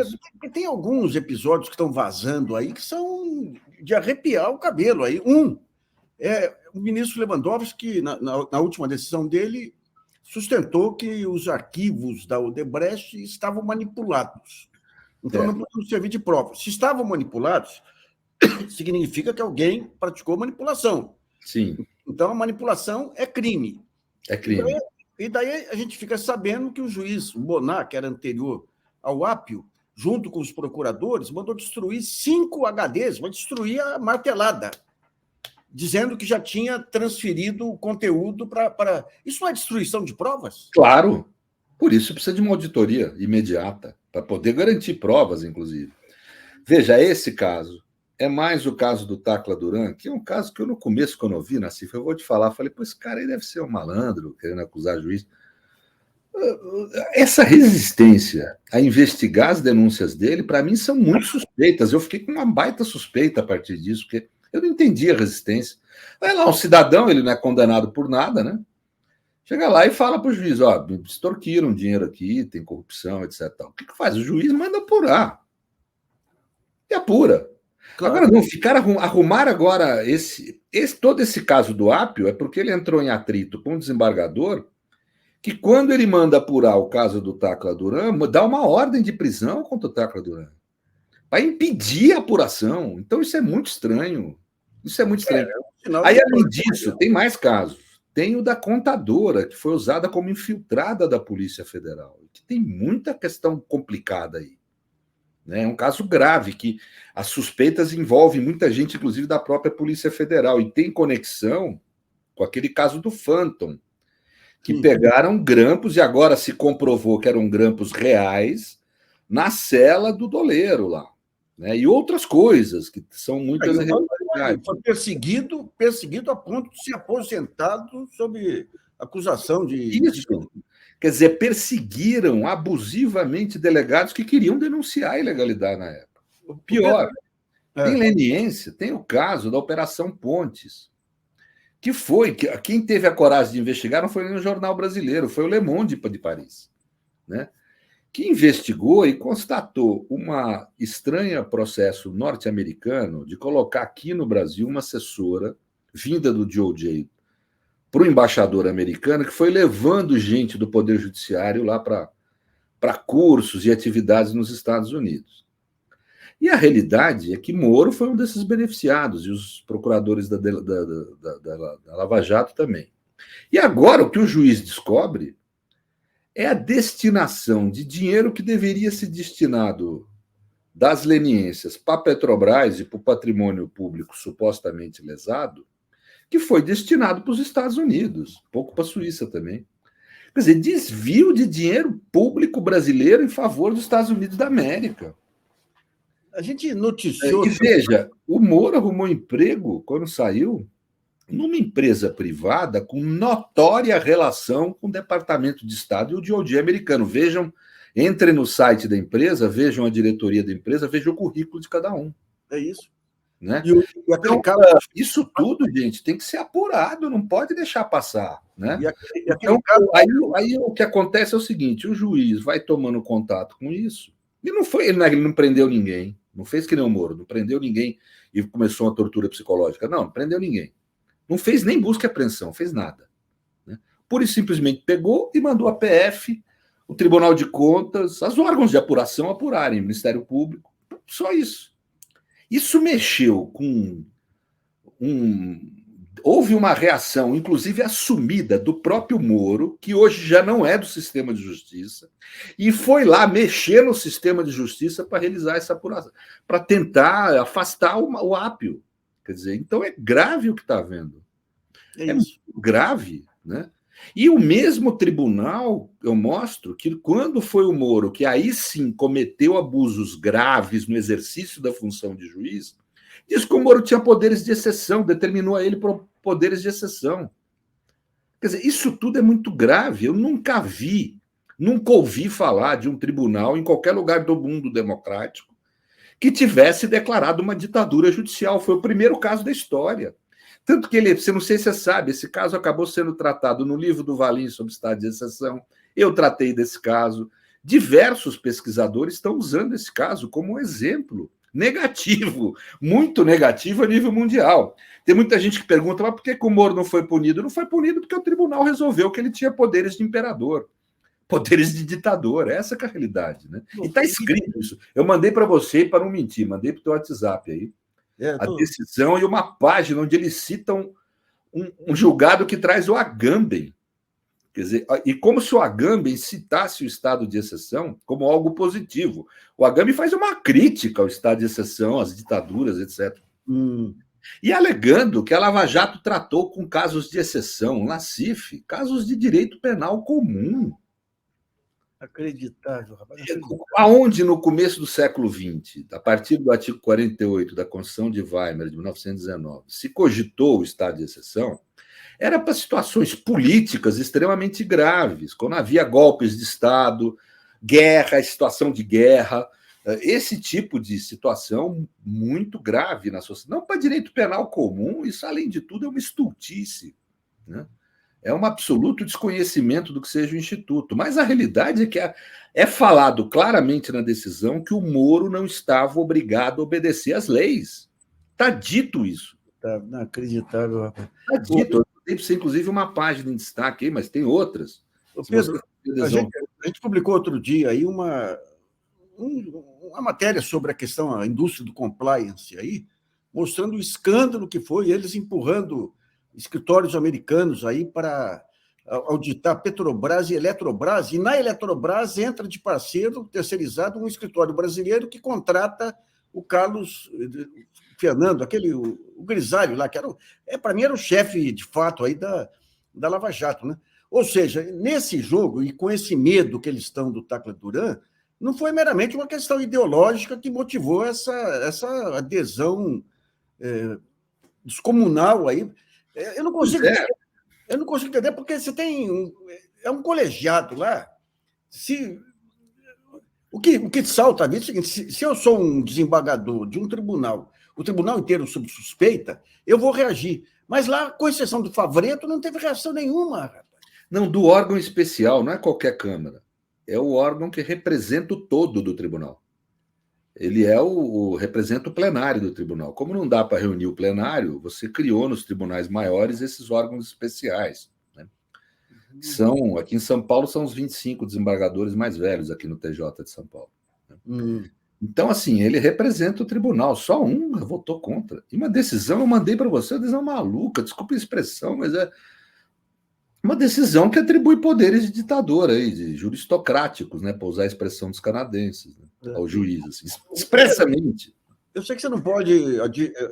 isso. Tem alguns episódios que estão vazando aí que são de arrepiar o cabelo. Aí. O ministro Lewandowski, na última decisão dele, sustentou que os arquivos da Odebrecht estavam manipulados. Então, não podiam servir de prova. Se estavam manipulados, significa que alguém praticou manipulação. Sim. Então, a manipulação é crime. É crime. E daí a gente fica sabendo que o juiz Bonar, que era anterior ao Apio, junto com os procuradores, mandou destruir 5 HDs, vai destruir a martelada, dizendo que já tinha transferido o conteúdo para... Isso não é destruição de provas? Claro. Por isso precisa de uma auditoria imediata, para poder garantir provas, inclusive. Veja, esse caso é mais o caso do Tacla Duran, que é um caso que eu, no começo, quando eu vi na CIF, eu vou te falar, falei, pô, esse cara aí deve ser um malandro, querendo acusar juiz. Essa resistência a investigar as denúncias dele, para mim, são muito suspeitas. Eu fiquei com uma baita suspeita a partir disso, porque eu não entendi a resistência. Vai lá, um cidadão, ele não é condenado por nada, né? Chega lá e fala para o juiz, ó, me extorquiram dinheiro aqui, tem corrupção, etc. O que faz? O juiz manda apurar. E apura. Claro. Agora, não, arrumar agora todo esse caso do Apio é porque ele entrou em atrito com o desembargador, que quando ele manda apurar o caso do Tacla Duran, dá uma ordem de prisão contra o Tacla Duran, para impedir a apuração. Então, isso é muito estranho. Isso é muito estranho. Aí, além disso, tem mais casos. Tem o da contadora, que foi usada como infiltrada da Polícia Federal, que tem muita questão complicada aí. É um caso grave, que as suspeitas envolvem muita gente, inclusive da própria Polícia Federal, e tem conexão com aquele caso do Phantom, que pegaram grampos, e agora se comprovou que eram grampos reais, na cela do doleiro lá. Né? E outras coisas, que são muitas irregularidades. Foi perseguido a ponto de ser aposentado sob acusação de... Isso. Quer dizer, perseguiram abusivamente delegados que queriam denunciar a ilegalidade na época. O pior, tem leniência, tem o caso da Operação Pontes, que quem teve a coragem de investigar não foi nem o Jornal Brasileiro, foi o Le Monde de Paris, né? Que investigou e constatou uma estranha processo norte-americano de colocar aqui no Brasil uma assessora vinda do DOJ para o embaixador americano, que foi levando gente do Poder Judiciário lá para cursos e atividades nos Estados Unidos. E a realidade é que Moro foi um desses beneficiados, e os procuradores da Lava Jato também. E agora o que o juiz descobre é a destinação de dinheiro que deveria ser destinado das leniências para a Petrobras e para o patrimônio público supostamente lesado, que foi destinado para os Estados Unidos, pouco para a Suíça também. Quer dizer, desvio de dinheiro público brasileiro em favor dos Estados Unidos da América. A gente noticiou... E veja, o Moro arrumou emprego, quando saiu, numa empresa privada com notória relação com o Departamento de Estado e o DOJ americano. Vejam, entrem no site da empresa, vejam a diretoria da empresa, vejam o currículo de cada um. É isso. Né? Então, isso tudo, gente, tem que ser apurado, não pode deixar passar. Né? Então, aí o que acontece é o seguinte: o juiz vai tomando contato com isso, e ele não prendeu ninguém, não fez que nem o Moro, não prendeu ninguém e começou uma tortura psicológica. Não prendeu ninguém. Não fez nem busca e apreensão, fez nada. Né? Pura e simplesmente pegou e mandou a PF, o Tribunal de Contas, os órgãos de apuração apurarem, o Ministério Público, só isso. Isso mexeu com houve uma reação, inclusive assumida, do próprio Moro, que hoje já não é do sistema de justiça, e foi lá mexer no sistema de justiça para realizar essa apuração, para tentar afastar o Apio. Quer dizer, então é grave o que está havendo. É muito grave, né? E o mesmo tribunal, eu mostro que quando foi o Moro, que aí sim cometeu abusos graves no exercício da função de juiz, diz que o Moro tinha poderes de exceção, determinou a ele poderes de exceção. Quer dizer, isso tudo é muito grave. Eu nunca ouvi falar de um tribunal em qualquer lugar do mundo democrático que tivesse declarado uma ditadura judicial. Foi o primeiro caso da história. Tanto que você não sei se você sabe, esse caso acabou sendo tratado no livro do Valim sobre estado de exceção. Eu tratei desse caso. Diversos pesquisadores estão usando esse caso como um exemplo negativo, muito negativo a nível mundial. Tem muita gente que pergunta, mas por que o Moro não foi punido? Não foi punido porque o tribunal resolveu que ele tinha poderes de imperador, poderes de ditador. Essa que é a realidade, né? E está escrito isso. Eu mandei para você, para não mentir, mandei para o teu WhatsApp aí, a decisão e uma página onde eles citam um julgado que traz o Agamben. Quer dizer, e como se o Agamben citasse o estado de exceção como algo positivo. O Agamben faz uma crítica ao estado de exceção, às ditaduras, etc. E alegando que a Lava Jato tratou com casos de exceção, Lacif, casos de direito penal comum. Acreditável, rapaz. Acreditável. Aonde no começo do século XX, a partir do artigo 48 da Constituição de Weimar, de 1919, se cogitou o estado de exceção, era para situações políticas extremamente graves, quando havia golpes de Estado, guerra, situação de guerra, esse tipo de situação muito grave na sociedade. Não para direito penal comum, isso, além de tudo, é uma estultice, né? É um absoluto desconhecimento do que seja o Instituto. Mas a realidade é que é falado claramente na decisão que o Moro não estava obrigado a obedecer às leis. Está dito isso. Tá inacreditável, rapaz. Está dito. Tem, inclusive, uma página em destaque aí, mas tem outras. Pedro, a gente publicou outro dia aí uma matéria sobre a questão, a indústria do compliance aí, mostrando o escândalo que foi eles empurrando escritórios americanos aí para auditar Petrobras e Eletrobras, e na Eletrobras entra de parceiro terceirizado um escritório brasileiro que contrata o Carlos Fernando, o grisalho lá, que para mim era o chefe, de fato, aí da Lava Jato, né? Ou seja, nesse jogo, e com esse medo que eles estão do Tacla Duran, não foi meramente uma questão ideológica que motivou essa adesão descomunal aí. Eu não consigo entender, porque você tem um colegiado lá. O que salta a vista é o seguinte: se eu sou um desembargador de um tribunal, o tribunal inteiro sob suspeita, eu vou reagir. Mas lá, com exceção do Favreto, não teve reação nenhuma, rapaz. Não, do órgão especial, não é qualquer Câmara. É o órgão que representa o todo do tribunal. Ele representa o plenário do tribunal. Como não dá para reunir o plenário, você criou nos tribunais maiores esses órgãos especiais, né? Aqui em São Paulo, são os 25 desembargadores mais velhos aqui no TJ de São Paulo, né? Então, assim, ele representa o tribunal. Só um votou contra. E uma decisão, eu mandei para você, uma decisão maluca, desculpa a expressão, mas é uma decisão que atribui poderes de ditador, aí, de juristocráticos, né, para usar a expressão dos canadenses, né, ao juiz, assim, expressamente. Eu sei que você não pode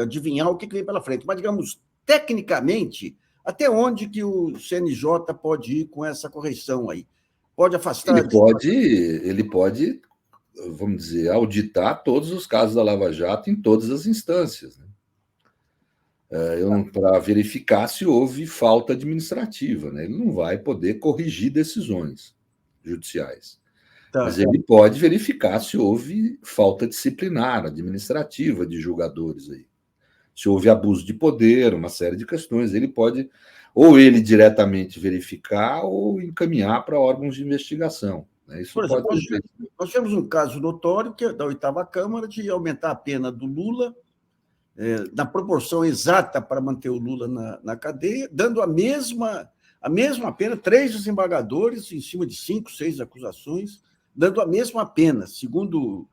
adivinhar o que vem pela frente, mas, digamos, tecnicamente, até onde que o CNJ pode ir com essa correção aí? Pode afastar? Ele pode, vamos dizer, auditar todos os casos da Lava Jato em todas as instâncias, né? Para verificar se houve falta administrativa, né? Ele não vai poder corrigir decisões judiciais. Mas ele pode verificar se houve falta disciplinar, administrativa de julgadores aí. Se houve abuso de poder, uma série de questões. Ele pode, ou ele diretamente verificar, ou encaminhar para órgãos de investigação, né? Isso por exemplo, pode... nós temos um caso notório, que é da 8ª Câmara, de aumentar a pena do Lula, na proporção exata para manter o Lula na cadeia, dando a mesma pena, 3 desembargadores em cima de 5, 6 acusações, dando a mesma pena. Segundo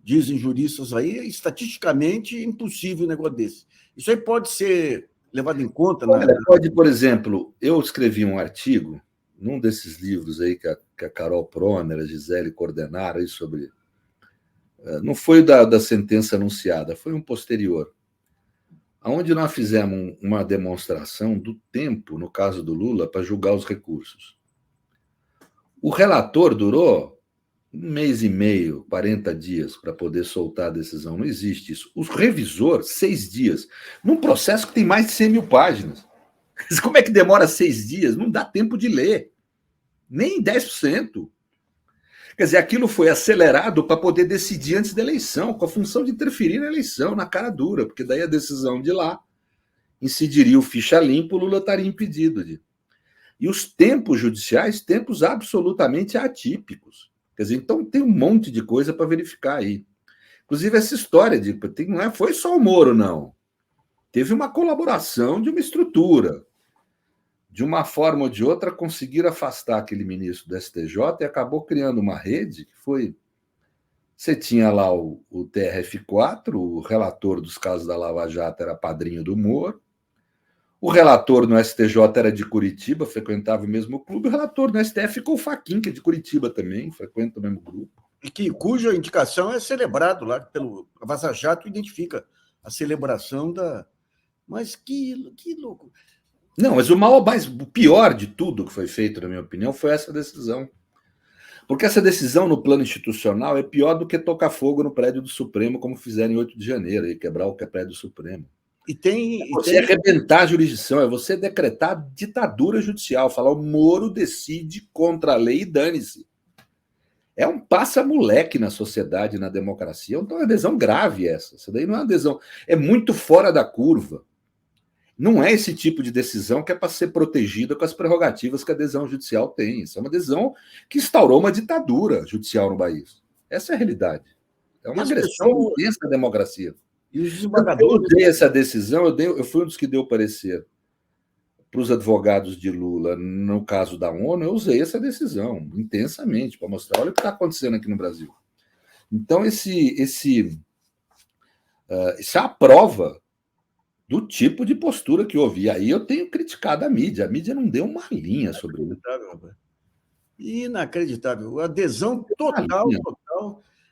dizem juristas aí, é estatisticamente impossível um negócio desse. Isso aí pode ser levado em conta? Pode, por exemplo, eu escrevi um artigo num desses livros aí que a Carol Proner, a Gisele coordenaram aí sobre... Não foi da sentença anunciada, foi um posterior, onde nós fizemos uma demonstração do tempo, no caso do Lula, para julgar os recursos. O relator durou 1 mês e meio, 40 dias, para poder soltar a decisão. Não existe isso. O revisor, 6 dias, num processo que tem mais de 100 mil páginas. Como é que demora 6 dias? Não dá tempo de ler. Nem 10%. Quer dizer, aquilo foi acelerado para poder decidir antes da eleição, com a função de interferir na eleição, na cara dura, porque daí a decisão de lá incidiria o ficha limpa, o Lula estaria impedido de... E os tempos judiciais, tempos absolutamente atípicos. Quer dizer, então tem um monte de coisa para verificar aí. Inclusive, essa história de. Não foi só o Moro, não. Teve uma colaboração de uma estrutura. De uma forma ou de outra, conseguir afastar aquele ministro do STJ e acabou criando uma rede que foi. Você tinha lá o TRF4, o relator dos casos da Lava Jato era padrinho do Moro, o relator no STJ era de Curitiba, frequentava o mesmo clube, o relator no STF ficou o Fachin, que é de Curitiba também, frequenta o mesmo grupo. E cuja indicação é celebrado lá pelo Vaza Jato, identifica a celebração da. Mas que louco. Não, mas o pior de tudo que foi feito, na minha opinião, foi essa decisão. Porque essa decisão no plano institucional é pior do que tocar fogo no prédio do Supremo, como fizeram em 8 de janeiro, e quebrar o prédio do Supremo. Você arrebentar a jurisdição, é você decretar ditadura judicial, falar o Moro decide contra a lei e dane-se. É um passa-moleque na sociedade, na democracia. Então é uma adesão grave essa. Isso daí não é uma adesão. É muito fora da curva. Não é esse tipo de decisão que é para ser protegida com as prerrogativas que a adesão judicial tem. Isso é uma adesão que instaurou uma ditadura judicial no país. Essa é a realidade. É uma agressão intensa à democracia. E os desembargadores. Eu dei essa decisão, eu fui um dos que deu parecer para os advogados de Lula, no caso da ONU, eu usei essa decisão intensamente para mostrar, olha o que está acontecendo aqui no Brasil. Então, isso é a prova do tipo de postura que houve. E aí eu tenho criticado a mídia não deu uma linha sobre isso. Inacreditável. Adesão total